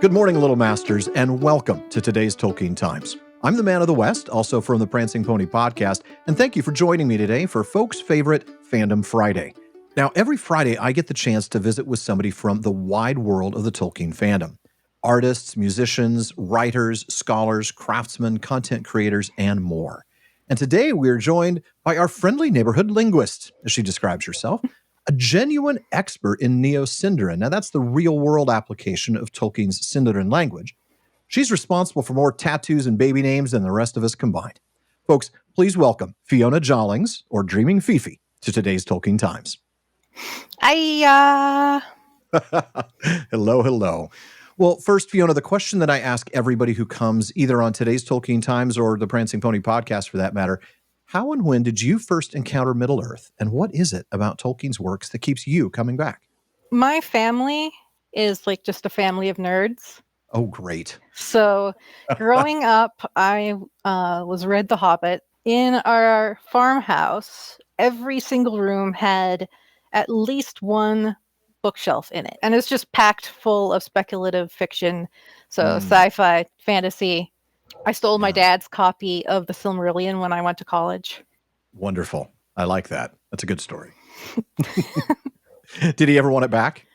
Good morning, Little Masters, and welcome to today's Tolkien Times. I'm the Man of the West, also from the Prancing Pony podcast, and thank you for joining me today for folks' favorite Fandom Friday. Now, every Friday, I get the chance to visit with somebody from the wide world of the Tolkien fandom. Artists, musicians, writers, scholars, craftsmen, content creators, and more. And today we're joined by our friendly neighborhood linguist, as she describes herself, a genuine expert in Neo-Sindarin. Now, that's the real-world application of Tolkien's Sindarin language. She's responsible for more tattoos and baby names than the rest of us combined. Folks, please welcome Fiona Jallings, or Dreaming Fifi, to today's Tolkien Times. Hiya! Hello, hello. Well, first, Fiona, the question that I ask everybody who comes either on today's Tolkien Times or the Prancing Pony podcast for that matter, how and when did you first encounter Middle-earth, and what is it about Tolkien's works that keeps you coming back? My family is like just a family of nerds. Oh, great. So growing up, I was read The Hobbit. In our farmhouse, every single room had at least one bookshelf in it. And it's just packed full of speculative fiction. So sci-fi, fantasy. I stole my dad's copy of the Silmarillion when I went to college. Wonderful. I like that. That's a good story. Did he ever want it back?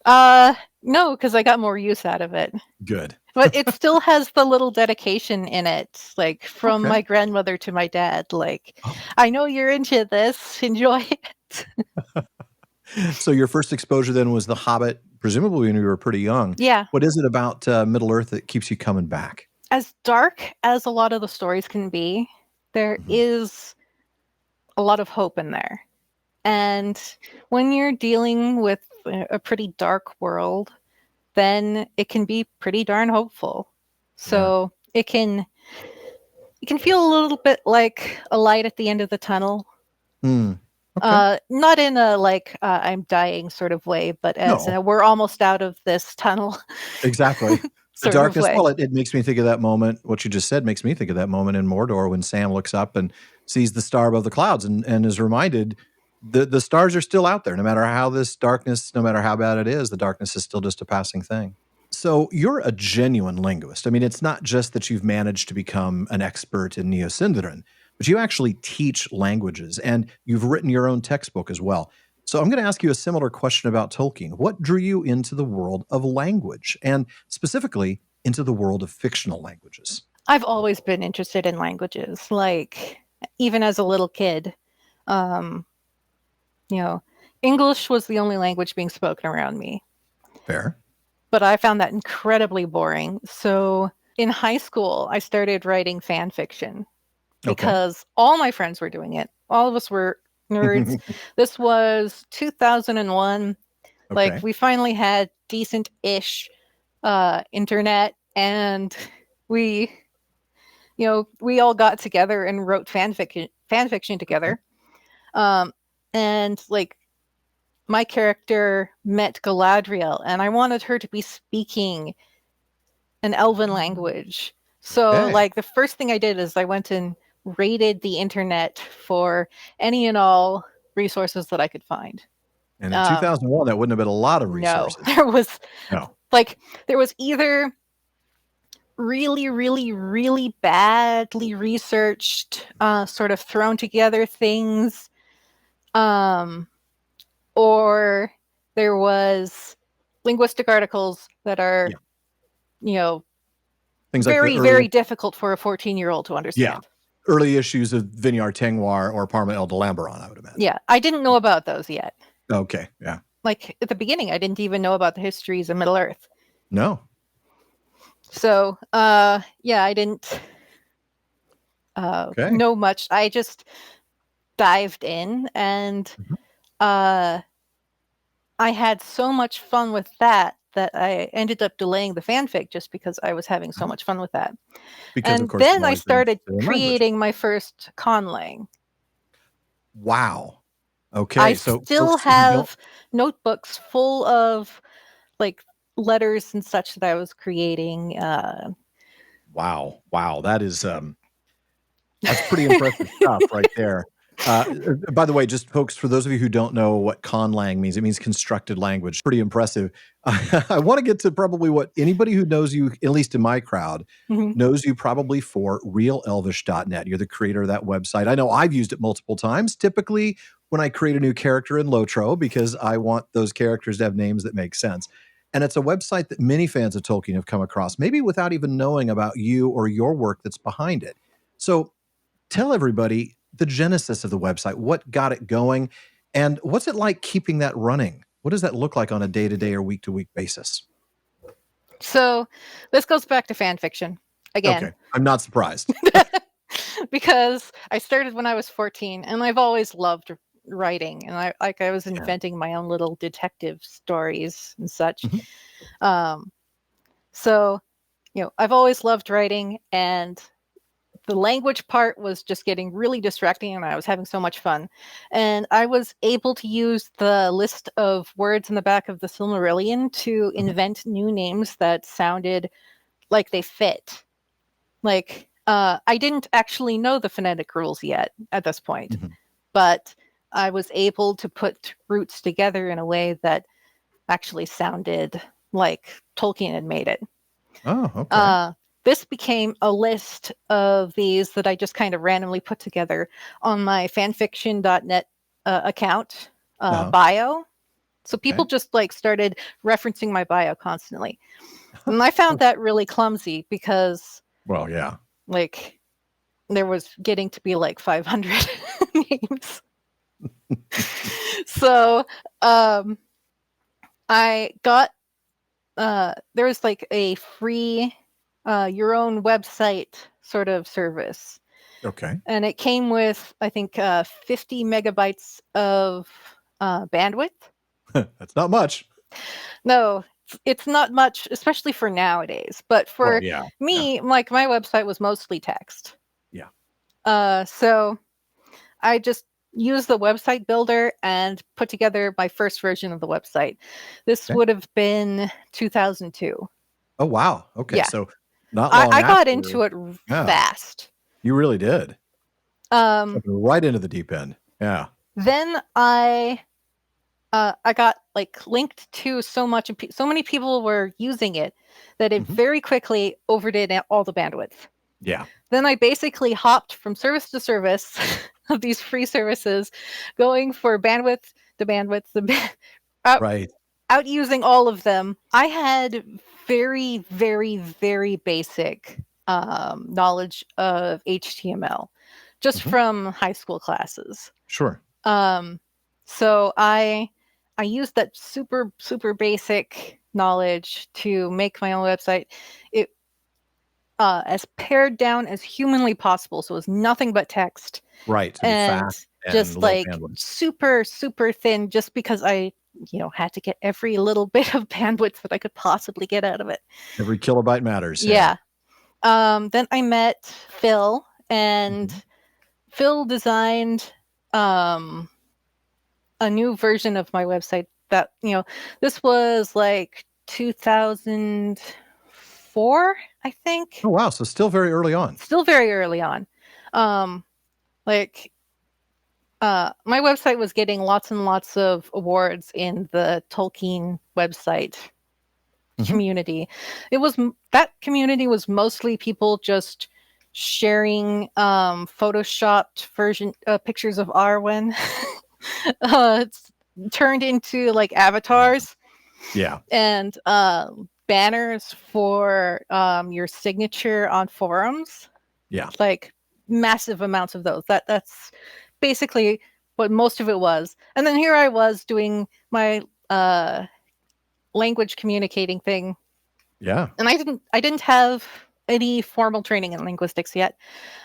No, because I got more use out of it. Good. But it still has the little dedication in it, like from my grandmother to my dad. Like, I know you're into this. Enjoy it. So your first exposure then was The Hobbit, presumably when you were pretty young. Yeah. What is it about Middle-earth that keeps you coming back? As dark as a lot of the stories can be, there is a lot of hope in there. And when you're dealing with a pretty dark world, then it can be pretty darn hopeful. So it can feel a little bit like a light at the end of the tunnel. Not in a like I'm dying sort of way, but as we're almost out of this tunnel. Exactly. The darkness, well, it makes me think of that moment. What you just said makes me think of that moment in Mordor when Sam looks up and sees the star above the clouds and is reminded the stars are still out there. No matter how this darkness, no matter how bad it is, the darkness is still just a passing thing. So you're a genuine linguist. I mean, it's not just that you've managed to become an expert in Neo-Sindarin, but you actually teach languages and you've written your own textbook as well. So I'm going to ask you a similar question about Tolkien. What drew you into the world of language and specifically into the world of fictional languages? I've always been interested in languages, like even as a little kid. English was the only language being spoken around me. Fair. But I found that incredibly boring. So in high school, I started writing fan fiction because all my friends were doing it. All of us were nerds. This was 2001. Like we finally had decent-ish internet, and we all got together and wrote fan fiction together. And like my character met Galadriel, and I wanted her to be speaking an elven language. So like the first thing I did is I went and raided the internet for any and all resources that I could find. And in 2001, that wouldn't have been a lot of resources. No, there was either really, really, really badly researched, sort of thrown together things, or there was linguistic articles that are, things very, very difficult for a 14-year-old to understand. Yeah. Early issues of Vinyar Tengwar or Parma El Delambaron, I would imagine. Yeah, I didn't know about those yet. Okay, yeah. Like at the beginning, I didn't even know about the histories of Middle-earth. No. So, I didn't know much. I just dived in, and I had so much fun with that I ended up delaying the fanfic just because I was having so much fun with that. Because, and of course, then I started creating my first conlang. Wow. Okay. I still have notebooks full of like letters and such that I was creating. Wow. That is that's pretty impressive stuff right there. By the way, just folks, for those of you who don't know what conlang means, it means constructed language. Pretty impressive. I want to get to probably what anybody who knows you, at least in my crowd, knows you probably for realelvish.net. You're the creator of that website. I know I've used it multiple times, typically when I create a new character in Lotro, because I want those characters to have names that make sense. And it's a website that many fans of Tolkien have come across, maybe without even knowing about you or your work that's behind it. So tell everybody the genesis of the website, what got it going, and what's it like keeping that running? What does that look like on a day-to-day or week-to-week basis? So this goes back to fan fiction again. Okay, I'm not surprised. Because I started when I was 14, and I've always loved writing, and I was inventing my own little detective stories and such. So, I've always loved writing, and the language part was just getting really distracting, and I was having so much fun. And I was able to use the list of words in the back of the Silmarillion to invent new names that sounded like they fit. Like, I didn't actually know the phonetic rules yet at this point, but I was able to put roots together in a way that actually sounded like Tolkien had made it. Oh, okay. This became a list of these that I just kind of randomly put together on my fanfiction.net account bio. So people just started referencing my bio constantly. And I found that really clumsy because, well, yeah, there was getting to be 500 names. So I got, there was a free your own website sort of service. Okay. And it came with, I think, 50 megabytes of bandwidth. That's not much. No, it's not much, especially for nowadays. But for me, my website was mostly text. Yeah. So I just used the website builder and put together my first version of the website. This would have been 2002. Oh, wow. Okay. Yeah. So not long I after, got into it fast. You really did. Right into the deep end. Yeah. Then I got linked to so many people were using it that it very quickly overdid all the bandwidth. Yeah. Then I basically hopped from service to service of these free services, going for bandwidth to bandwidth, out using all of them. I had very, very, very basic knowledge of HTML just from high school classes. Sure. So I used that super, super basic knowledge to make my own website. It as pared down as humanly possible, so it was nothing but text. Right. And just super, super thin, just because I had to get every little bit of bandwidth that I could possibly get out of it. Every kilobyte matters. Yeah. Then I met Phil, and Phil designed a new version of my website that, this was 2004, I think. Oh, wow. So still very early on. My website was getting lots and lots of awards in the Tolkien website community. That community was mostly people just sharing photoshopped pictures of Arwen. It's turned into avatars. Yeah. And banners for your signature on forums. Yeah. Massive amounts of those. That's basically what most of it was. And then here I was doing my language communicating thing. Yeah. And I didn't have any formal training in linguistics yet.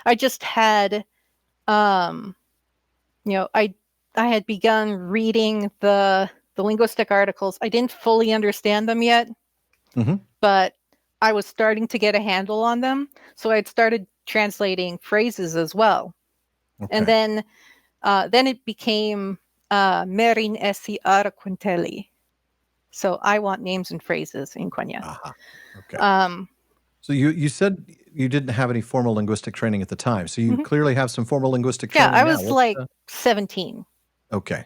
I just had I had begun reading the linguistic articles. I didn't fully understand them yet, but I was starting to get a handle on them. So I'd started translating phrases as well. Okay. And then it became Merin esi ara quintelli. So I want names and phrases in Quenya. Okay. So you said you didn't have any formal linguistic training at the time, so you Mhm. clearly have some formal linguistic Yeah, training I now. was like 17. Okay.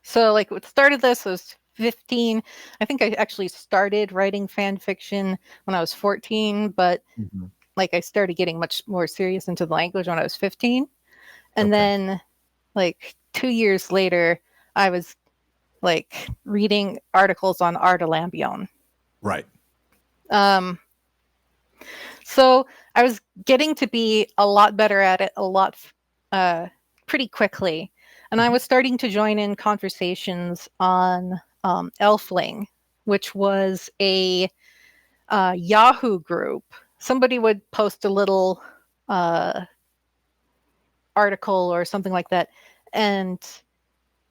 So like what started this was 15. I think I actually started writing fan fiction when I was 14, but Mhm. like I started getting much more serious into the language when I was 15. And Okay. then like 2 years later, I was like reading articles on Art de Lambion. Right. Um, so I was getting to be a lot better at it pretty quickly. And I was starting to join in conversations on Elfling, which was a Yahoo group. Somebody would post a little article or something like that,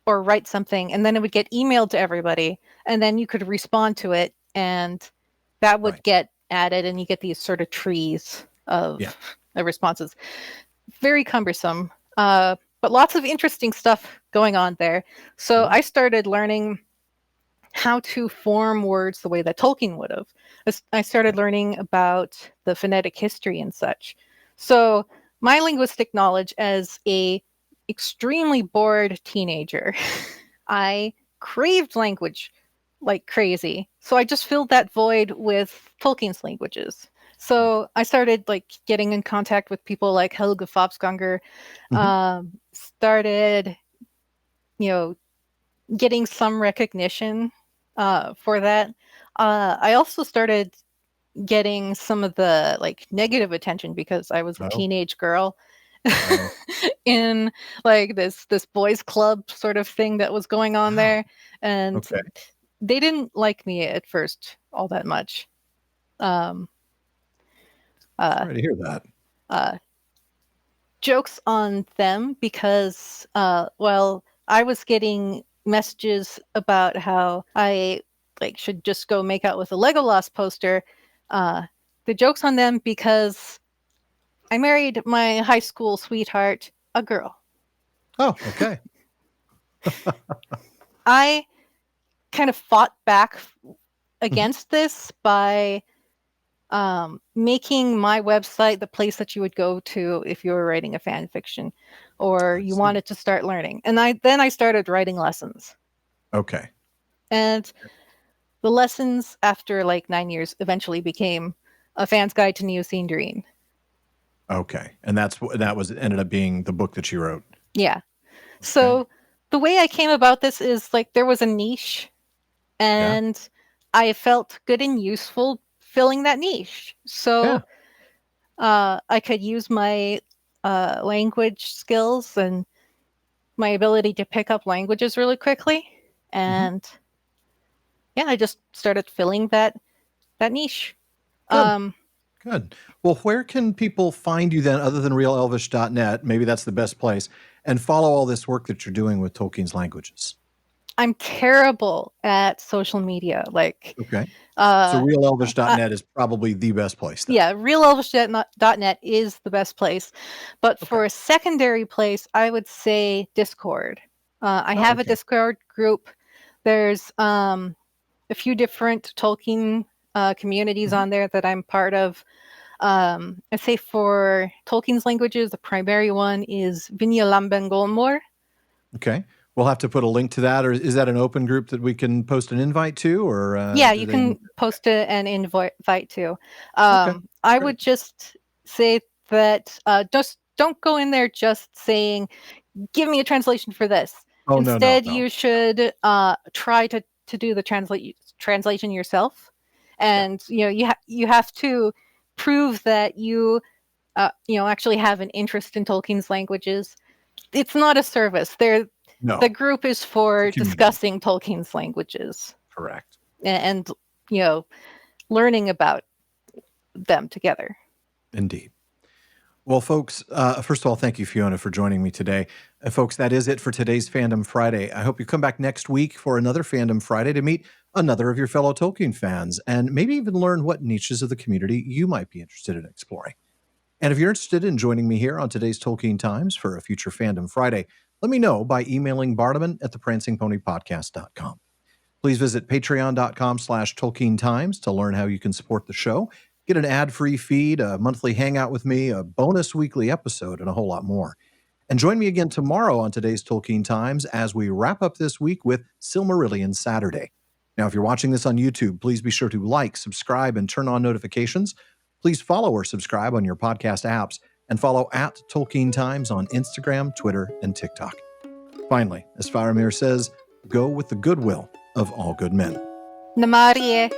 or write something, and then it would get emailed to everybody, and then you could respond to it, and that would Right. get added, and you get these sort of trees Yeah. of responses. Very cumbersome, but lots of interesting stuff going on there. So Cool. I started learning how to form words the way that Tolkien would have. I started learning about the phonetic history and such. So my linguistic knowledge as a extremely bored teenager, I craved language like crazy. So I just filled that void with Tolkien's languages. Okay. So I started like getting in contact with people like Helge Fopsganger, Mhm. started, you know, getting some recognition for that. I also started getting some of the like negative attention because I was a Oh. teenage girl Oh. in like this boys club sort of thing that was going on Wow. there, and Okay. they didn't like me at first all that much. Um, uh, Sorry to hear that. uh, Jokes on them because, well, I was getting messages about how I like should just go make out with a Legolas poster. Uh, the jokes on them because I married my high school sweetheart, a girl. Oh, okay. I kind of fought back Mhm. against this by making my website the place that you would go to if you were writing a fan fiction or I you see. wanted to start learning. And I started writing lessons. Okay. And the lessons after like 9 years eventually became a fan's guide to Neo-Sindarin. Okay. And that was ended up being the book that you wrote. Yeah. Okay. So the way I came about this is like there was a niche Yeah. and I felt good and useful filling that niche. Yeah. So I could use my language skills and my ability to pick up languages really quickly. Mhm. And yeah, I just started filling that niche. Good. Um, Good. Well, where can people find you then other than realelvish.net? Maybe that's the best place, and follow all this work that you're doing with Tolkien's languages. I'm terrible at social media. Like, Okay. So uh, uh, realelvish.net is probably the best place then. yeah, realelvish.net is the best place. But Okay. for a secondary place, I would say Discord. I Oh, have a okay. Discord group. There's a few different Tolkien communities Mhm. on there that I'm part of. I'd say for Tolkien's languages, the primary one is Vinyalamben. Okay. We'll have to put a link to that, or is that an open group that we can post an invite to, or Yeah, do you they need can post an invite to. Okay. I Great. would just say that just don't go in there just saying, "Give me a translation for this." Oh, no, no, Instead, no. you should try to do the translation yourself, Yeah. and you have to prove that you actually have an interest in Tolkien's languages. It's not a service. The No. group is It's a for community. discussing Tolkien's languages Correct. and learning about them together. Indeed. Well, folks, first of all, thank you, Fiona, for joining me today. Folks, that is it for today's Fandom Friday. I hope you come back next week for another Fandom Friday to meet another of your fellow Tolkien fans and maybe even learn what niches of the community you might be interested in exploring. And if you're interested in joining me here on today's Tolkien Times for a future Fandom Friday, let me know by emailing bardaman@theprancingponypodcast.com. Please visit patreon.com/Tolkien Times to learn how you can support the show. Get an ad-free feed, a monthly hangout with me, a bonus weekly episode, and a whole lot more. And join me again tomorrow on today's Tolkien Times as we wrap up this week with Silmarillion Saturday. Now, if you're watching this on YouTube, please be sure to like, subscribe, and turn on notifications. Please follow or subscribe on your podcast apps, and follow at Tolkien Times on Instagram, Twitter, and TikTok. Finally, as Faramir says, go with the goodwill of all good men. Namarie.